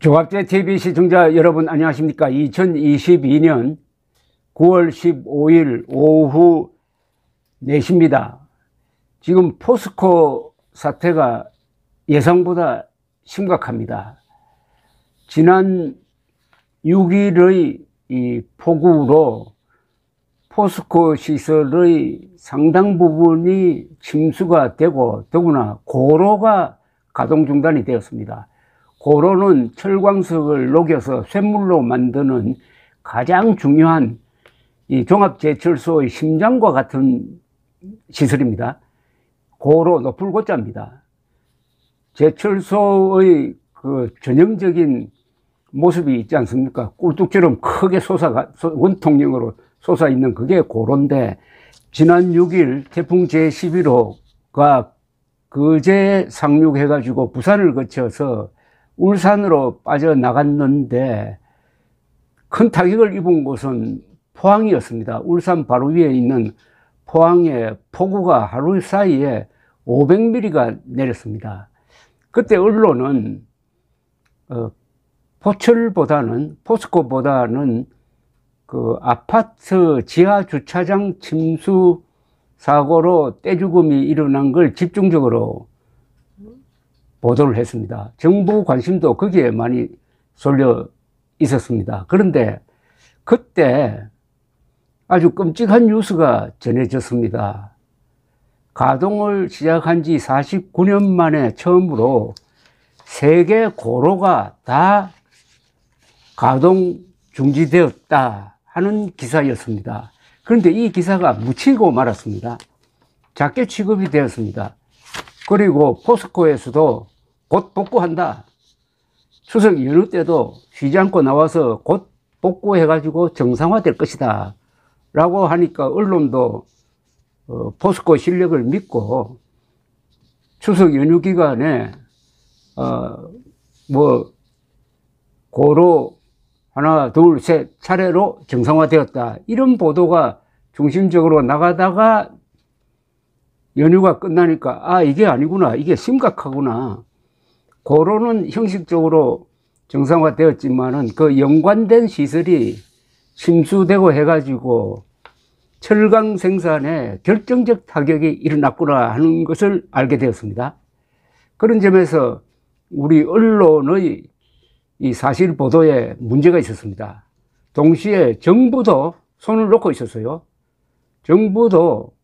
조갑제 TV 시청자 여러분 안녕하십니까. 2022년 9월 15일 오후 4시입니다. 지금 포스코 사태가 예상보다 심각합니다. 지난 6일의 이 폭우로 포스코 시설의 상당 부분이 침수가 되고 더구나 고로가 가동 중단이 되었습니다. 고로는 철광석을 녹여서 쇳물로 만드는 가장 중요한 이 종합제철소의 심장과 같은 시설입니다. 고로 높을 고자입니다. 제철소의 그 전형적인 모습이 있지 않습니까? 꿀뚝처럼 크게 원통형으로 솟아 있는 그게 고로인데, 지난 6일 태풍 제11호가 그제 상륙해가지고 부산을 거쳐서 울산으로 빠져나갔는데 큰 타격을 입은 곳은 포항이었습니다. 울산 바로 위에 있는 포항에 폭우가 하루 사이에 500mm가 내렸습니다. 그때 언론은 포스코보다는 그 아파트 지하 주차장 침수 사고로 떼죽음이 일어난 걸 집중적으로 보도를 했습니다. 정부 관심도 거기에 많이 쏠려 있었습니다. 그런데 그때 아주 끔찍한 뉴스가 전해졌습니다. 가동을 시작한 지 49년 만에 처음으로 세계 고로가 다 가동 중지되었다 하는 기사였습니다. 그런데 이 기사가 묻히고 말았습니다. 작게 취급이 되었습니다. 그리고 포스코에서도 곧 복구한다. 추석 연휴 때도 쉬지 않고 나와서 곧 복구해가지고 정상화될 것이다 라고 하니까 언론도 포스코 실력을 믿고 추석 연휴 기간에 고로 하나 둘 셋 차례로 정상화되었다 이런 보도가 중심적으로 나가다가 연휴가 끝나니까 이게 아니구나, 이게 심각하구나. 고로는 형식적으로 정상화되었지만은 그 연관된 시설이 침수되고 해가지고 철강 생산에 결정적 타격이 일어났구나 하는 것을 알게 되었습니다. 그런 점에서 우리 언론의 이 사실 보도에 문제가 있었습니다. 동시에 정부도 손을 놓고 있었어요. 정부도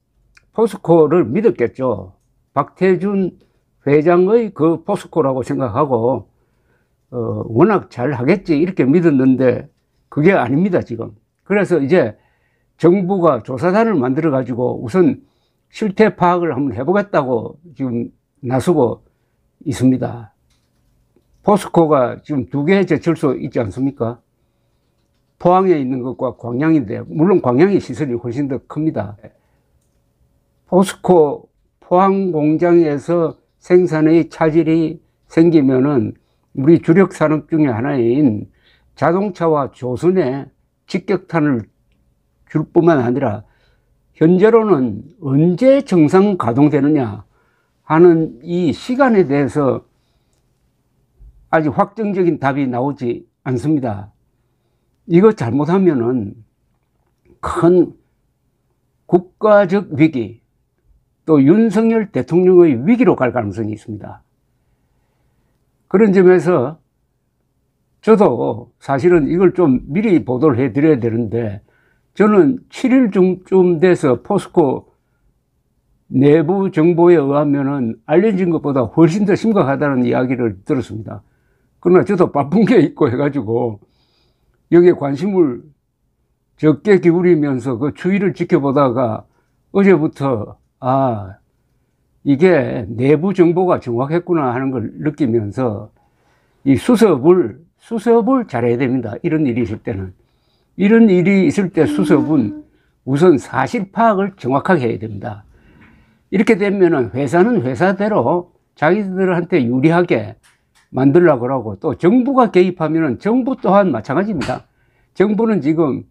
포스코를 믿었겠죠. 박태준 회장의 그 포스코라고 생각하고 워낙 잘 하겠지 이렇게 믿었는데 그게 아닙니다 지금. 그래서 이제 정부가 조사단을 만들어 가지고 우선 실태 파악을 한번 해보겠다고 지금 나서고 있습니다. 포스코가 지금 두 개의 제철소 있지 않습니까? 포항에 있는 것과 광양인데, 물론 광양의 시설이 훨씬 더 큽니다. 포스코 포항 공장에서 생산의 차질이 생기면은 우리 주력 산업 중에 하나인 자동차와 조선에 직격탄을 줄 뿐만 아니라 현재로는 언제 정상 가동되느냐 하는 이 시간에 대해서 아직 확정적인 답이 나오지 않습니다. 이거 잘못하면은 큰 국가적 위기, 또 윤석열 대통령의 위기로 갈 가능성이 있습니다. 그런 점에서 저도 사실은 이걸 좀 미리 보도를 해드려야 되는데, 저는 7일쯤 돼서 포스코 내부 정보에 의하면은 알려진 것보다 훨씬 더 심각하다는 이야기를 들었습니다. 그러나 저도 바쁜 게 있고 해가지고 여기에 관심을 적게 기울이면서 그 추이를 지켜보다가 어제부터 이게 내부 정보가 정확했구나 하는 걸 느끼면서 이 수습을 잘해야 됩니다. 이런 일이 있을 때는. 이런 일이 있을 때 수습은 우선 사실 파악을 정확하게 해야 됩니다. 이렇게 되면은 회사는 회사대로 자기들한테 유리하게 만들려고 하고, 또 정부가 개입하면은 정부 또한 마찬가지입니다. 정부는 지금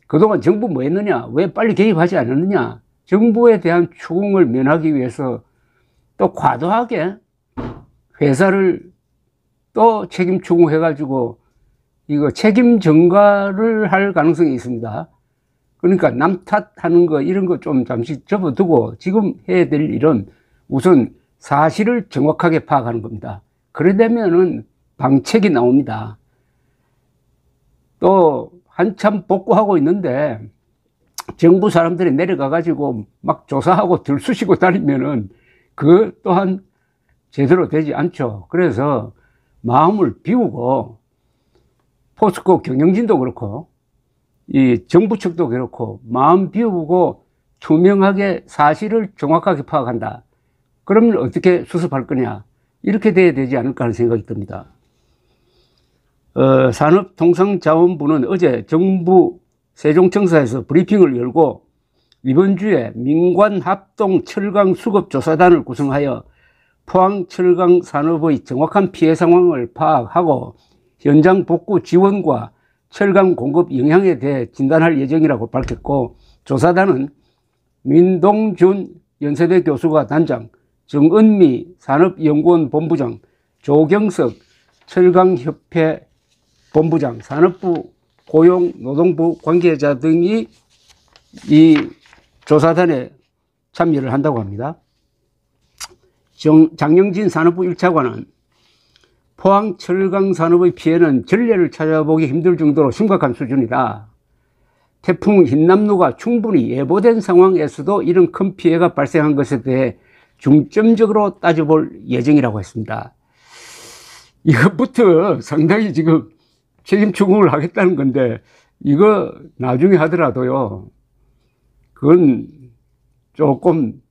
그동안 정부 뭐 했느냐, 왜 빨리 개입하지 않았느냐, 정부에 대한 추궁을 면하기 위해서 또 과도하게 회사를 또 책임 추궁해가지고 이거 책임 전가를 할 가능성이 있습니다. 그러니까 남 탓하는 거 이런 거 좀 잠시 접어두고 지금 해야 될 일은 우선 사실을 정확하게 파악하는 겁니다. 그러려면은 방책이 나옵니다. 또 한참 복구하고 있는데 정부 사람들이 내려가 가지고 막 조사하고 들쑤시고 다니면은 그 또한 제대로 되지 않죠. 그래서 마음을 비우고 포스코 경영진도 그렇고 이 정부 측도 그렇고 마음 비우고 투명하게 사실을 정확하게 파악한다. 그러면 어떻게 수습할 거냐, 이렇게 돼야 되지 않을까 하는 생각이 듭니다. 산업통상자원부는 어제 정부 세종청사에서 브리핑을 열고 이번 주에 민관합동 철강수급조사단을 구성하여 포항 철강 산업의 정확한 피해 상황을 파악하고 현장 복구 지원과 철강 공급 영향에 대해 진단할 예정이라고 밝혔고, 조사단은 민동준 연세대 교수가 단장, 정은미 산업연구원 본부장, 조경석 철강협회 본부장, 산업부 고용노동부 관계자 등이 이 조사단에 참여를 한다고 합니다. 장영진 산업부 1차관은 포항 철강 산업의 피해는 전례를 찾아보기 힘들 정도로 심각한 수준이다. 태풍 흰남노가 충분히 예보된 상황에서도 이런 큰 피해가 발생한 것에 대해 중점적으로 따져볼 예정이라고 했습니다. 이것부터 상당히 지금 책임 추궁을 하겠다는 건데, 이거 나중에 하더라도요, 그건 조금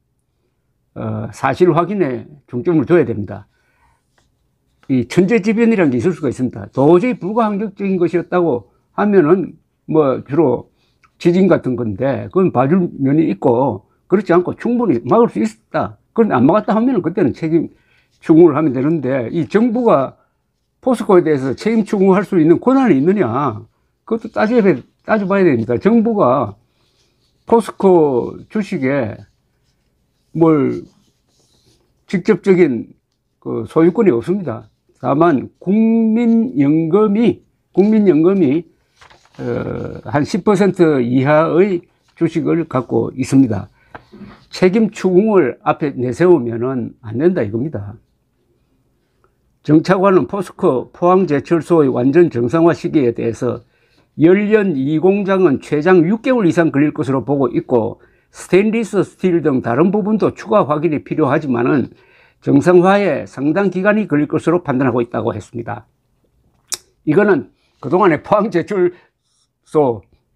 사실 확인에 중점을 둬야 됩니다. 이 천재지변이라는 게 있을 수가 있습니다. 도저히 불가항력적인 것이었다고 하면은 뭐 주로 지진 같은 건데, 그건 봐줄 면이 있고, 그렇지 않고 충분히 막을 수 있었다. 그건 안 막았다 하면은 그때는 책임 추궁을 하면 되는데, 이 정부가 포스코에 대해서 책임 추궁할 수 있는 권한이 있느냐, 그것도 따져봐야 됩니다. 정부가 포스코 주식에 뭘 직접적인 그 소유권이 없습니다. 다만 국민연금이 한 10% 이하의 주식을 갖고 있습니다. 책임 추궁을 앞에 내세우면은 안 된다 이겁니다. 정차관은 포스코 포항제철소의 완전 정상화 시기에 대해서 열연 2공장은 최장 6개월 이상 걸릴 것으로 보고 있고, 스테인리스 스틸 등 다른 부분도 추가 확인이 필요하지만은 정상화에 상당 기간이 걸릴 것으로 판단하고 있다고 했습니다. 이거는 그동안에 포항제철소,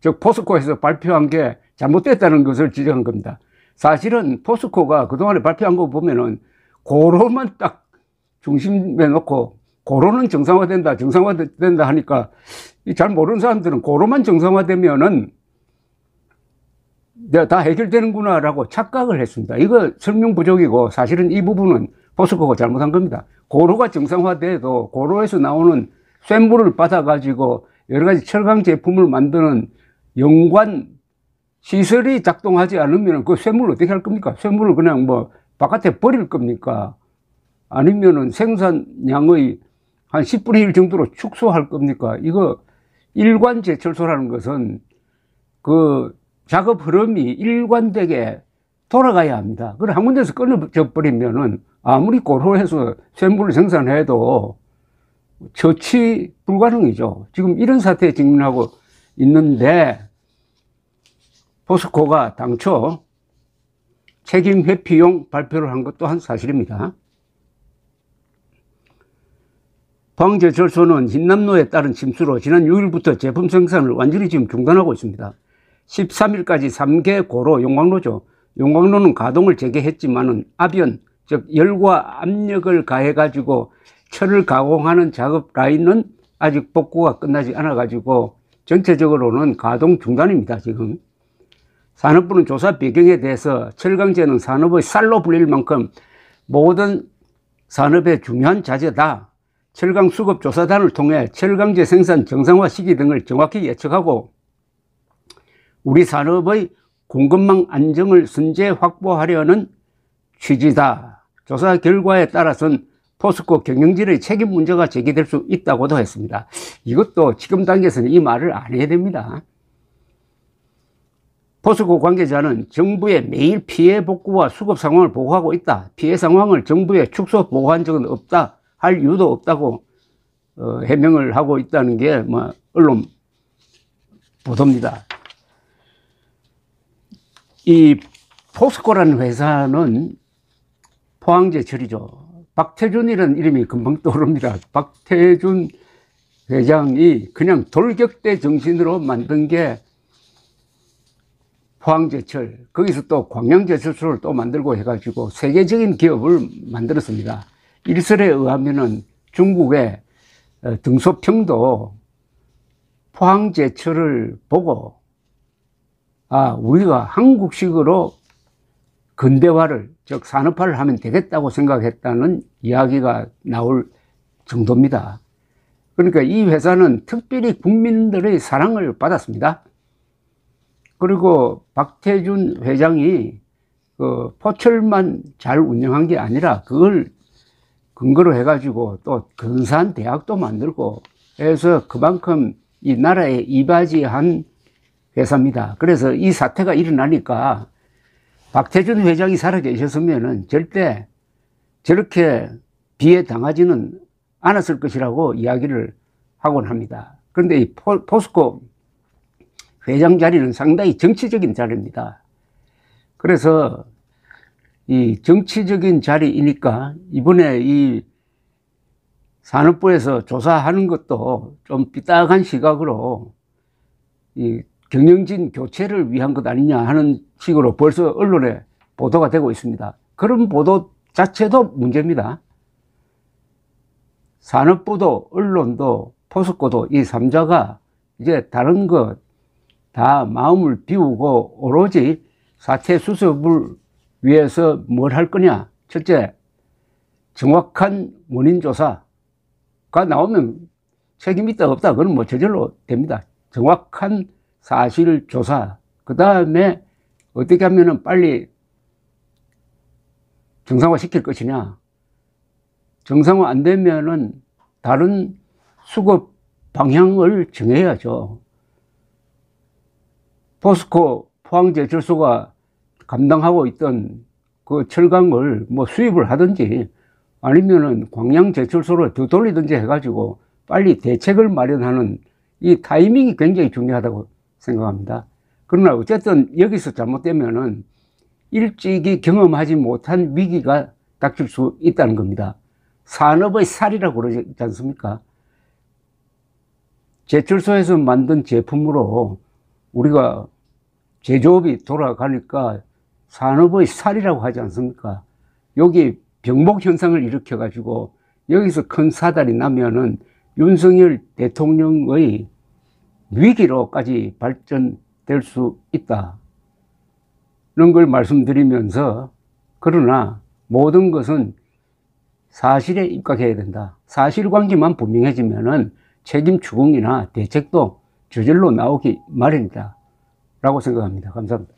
즉 포스코에서 발표한 게 잘못됐다는 것을 지적한 겁니다. 사실은 포스코가 그동안에 발표한 거 보면은 고로만 딱 중심에 놓고, 고로는 정상화된다 하니까 잘 모르는 사람들은 고로만 정상화되면은 다 해결되는구나 라고 착각을 했습니다. 이거 설명 부족이고, 사실은 이 부분은 포스코가 잘못한 겁니다. 고로가 정상화돼도 고로에서 나오는 쇳물을 받아가지고 여러 가지 철강 제품을 만드는 연관 시설이 작동하지 않으면 그 쇳물을 어떻게 할 겁니까? 쇳물을 그냥 뭐 바깥에 버릴 겁니까? 아니면은 생산량의 한 10분의 1 정도로 축소할 겁니까? 이거 일관 제철소라는 것은 그 작업 흐름이 일관되게 돌아가야 합니다. 그래 한 군데서 끊어져 버리면은 아무리 고로해서 쇳물을 생산해도 처치 불가능이죠. 지금 이런 사태에 직면하고 있는데, 포스코가 당초 책임 회피용 발표를 한 것 또한 사실입니다. 포항제철소는 흰남노에 따른 침수로 지난 6일부터 제품 생산을 완전히 지금 중단하고 있습니다. 13일까지 3개 고로, 용광로죠. 용광로는 가동을 재개했지만은 압연, 즉 열과 압력을 가해가지고 철을 가공하는 작업 라인은 아직 복구가 끝나지 않아가지고 전체적으로는 가동 중단입니다, 지금. 산업부는 조사 배경에 대해서 철강제는 산업의 쌀로 불릴 만큼 모든 산업의 중요한 자재다. 철강 수급 조사단을 통해 철강제 생산 정상화 시기 등을 정확히 예측하고 우리 산업의 공급망 안정을 선제 확보하려는 취지다. 조사 결과에 따라서는 포스코 경영진의 책임 문제가 제기될 수 있다고도 했습니다. 이것도 지금 단계에서는 이 말을 안 해야 됩니다. 포스코 관계자는 정부에 매일 피해 복구와 수급 상황을 보고하고 있다. 피해 상황을 정부에 축소 보고한 적은 없다. 할 이유도 없다고 해명을 하고 있다는 게 뭐 언론 보도입니다. 이 포스코라는 회사는 포항제철이죠. 박태준이라는 이름이 금방 떠오릅니다. 박태준 회장이 그냥 돌격대 정신으로 만든 게 포항제철, 거기서 또 광양제철소를 또 만들고 해가지고 세계적인 기업을 만들었습니다. 일설에 의하면은 중국의 등소평도 포항제철을 보고 우리가 한국식으로 근대화를, 즉 산업화를 하면 되겠다고 생각했다는 이야기가 나올 정도입니다. 그러니까 이 회사는 특별히 국민들의 사랑을 받았습니다. 그리고 박태준 회장이 그 포철만 잘 운영한 게 아니라 그걸 근거로 해가지고 또 근사한 대학도 만들고 해서 그만큼 이 나라에 이바지한 회사입니다. 그래서 이 사태가 일어나니까 박태준 회장이 살아계셨으면은 절대 저렇게 비해 당하지는 않았을 것이라고 이야기를 하곤 합니다. 그런데 이 포스코 회장 자리는 상당히 정치적인 자리입니다. 그래서 이 정치적인 자리이니까 이번에 이 산업부에서 조사하는 것도 좀 삐딱한 시각으로 이 경영진 교체를 위한 것 아니냐 하는 식으로 벌써 언론에 보도가 되고 있습니다. 그런 보도 자체도 문제입니다. 산업부도 언론도 포스코도 이 3자가 이제 다른 것 다 마음을 비우고 오로지 사태 수습을 위해서 뭘 할 거냐. 첫째, 정확한 원인 조사가 나오면 책임 있다 없다 그건 뭐 저절로 됩니다. 정확한 사실 조사, 그 다음에 어떻게 하면은 빨리 정상화 시킬 것이냐. 정상화 안 되면은 다른 수급 방향을 정해야죠. 포스코 포항제철소가 감당하고 있던 그 철강을 뭐 수입을 하든지 아니면은 광양제철소로 더 돌리든지 해가지고 빨리 대책을 마련하는 이 타이밍이 굉장히 중요하다고 생각합니다. 그러나 어쨌든 여기서 잘못되면은 일찍이 경험하지 못한 위기가 닥칠 수 있다는 겁니다. 산업의 살이라고 그러지 않습니까? 제철소에서 만든 제품으로 우리가 제조업이 돌아가니까 산업의 살이라고 하지 않습니까? 여기 병목 현상을 일으켜 가지고 여기서 큰 사달이 나면은 윤석열 대통령의 위기로까지 발전될 수 있다는 걸 말씀드리면서, 그러나 모든 것은 사실에 입각해야 된다. 사실관계만 분명해지면은 책임 추궁이나 대책도 저절로 나오기 마련이다 라고 생각합니다. 감사합니다.